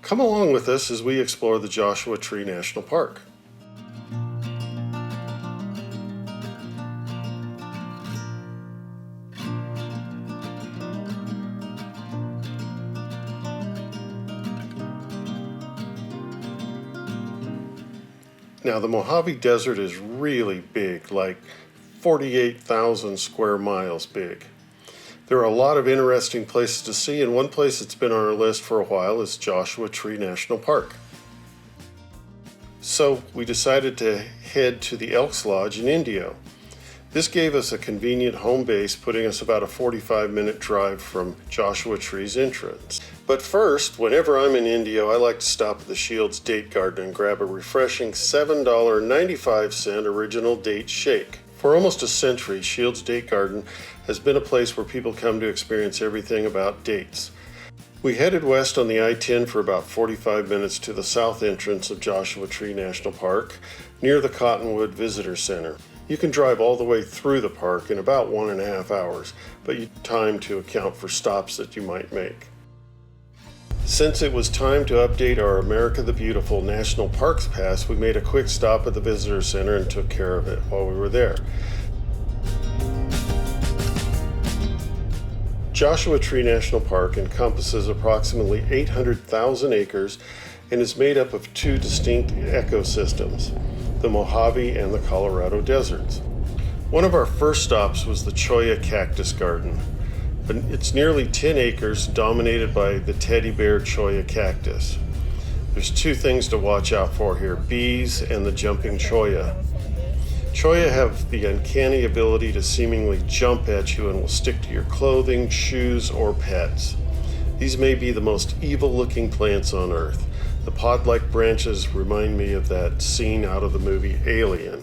Come along with us as we explore the Joshua Tree National Park. Now, the Mojave Desert is really big, like 48,000 square miles big. There are a lot of interesting places to see, and one place that's been on our list for a while is Joshua Tree National Park. So we decided to head to the Elks Lodge in Indio. This gave us a convenient home base, putting us about a 45-minute drive from Joshua Tree's entrance. But first, whenever I'm in Indio, I like to stop at the Shields Date Garden and grab a refreshing $7.95 original date shake. For almost a century, Shields Date Garden has been a place where people come to experience everything about dates. We headed west on the I-10 for about 45 minutes to the south entrance of Joshua Tree National Park, near the Cottonwood Visitor Center. You can drive all the way through the park in about 1.5 hours, but you have time to account for stops that you might make. Since it was time to update our America the Beautiful National Parks Pass, we made a quick stop at the Visitor Center and took care of it while we were there. Joshua Tree National Park encompasses approximately 800,000 acres and is made up of two distinct ecosystems, the Mojave and the Colorado deserts. One of our first stops was the Cholla Cactus Garden. It's nearly 10 acres, dominated by the teddy bear Cholla cactus. There's two things to watch out for here: bees and the jumping Cholla. Cholla have the uncanny ability to seemingly jump at you and will stick to your clothing, shoes, or pets. These may be the most evil-looking plants on Earth. The pod-like branches remind me of that scene out of the movie Alien.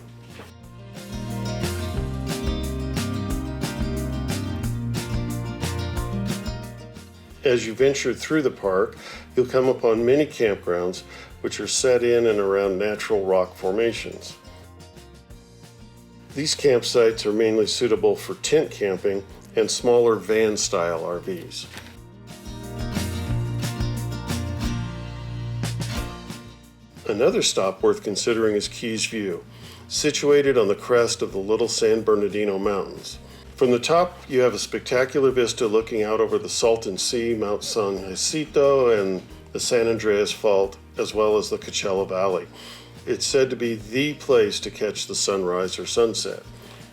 As you venture through the park, you'll come upon many campgrounds which are set in and around natural rock formations. These campsites are mainly suitable for tent camping and smaller van-style RVs. Another stop worth considering is Keys View, situated on the crest of the Little San Bernardino Mountains. From the top, you have a spectacular vista looking out over the Salton Sea, Mount San Jacinto, and the San Andreas Fault, as well as the Coachella Valley. It's said to be the place to catch the sunrise or sunset.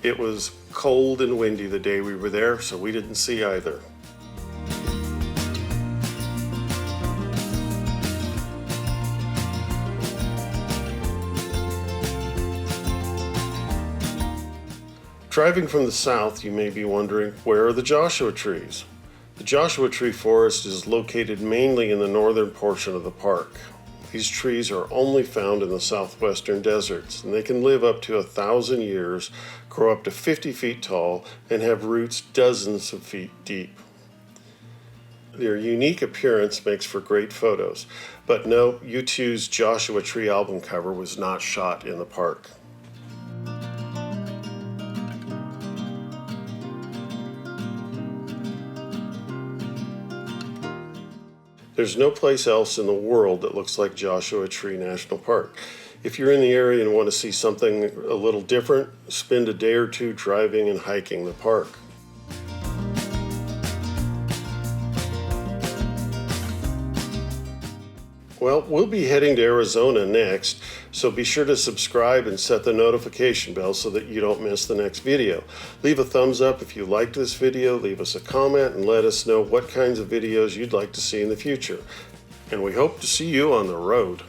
It was cold and windy the day we were there, so we didn't see either. Driving from the south, you may be wondering, where are the Joshua trees? The Joshua Tree Forest is located mainly in the northern portion of the park. These trees are only found in the southwestern deserts, and they can live up to 1,000 years, grow up to 50 feet tall, and have roots dozens of feet deep. Their unique appearance makes for great photos, but no, U2's Joshua Tree album cover was not shot in the park. There's no place else in the world that looks like Joshua Tree National Park. If you're in the area and want to see something a little different, spend a day or two driving and hiking the park. Well, we'll be heading to Arizona next, so be sure to subscribe and set the notification bell so that you don't miss the next video. Leave a thumbs up if you liked this video, leave us a comment, and let us know what kinds of videos you'd like to see in the future. And we hope to see you on the road.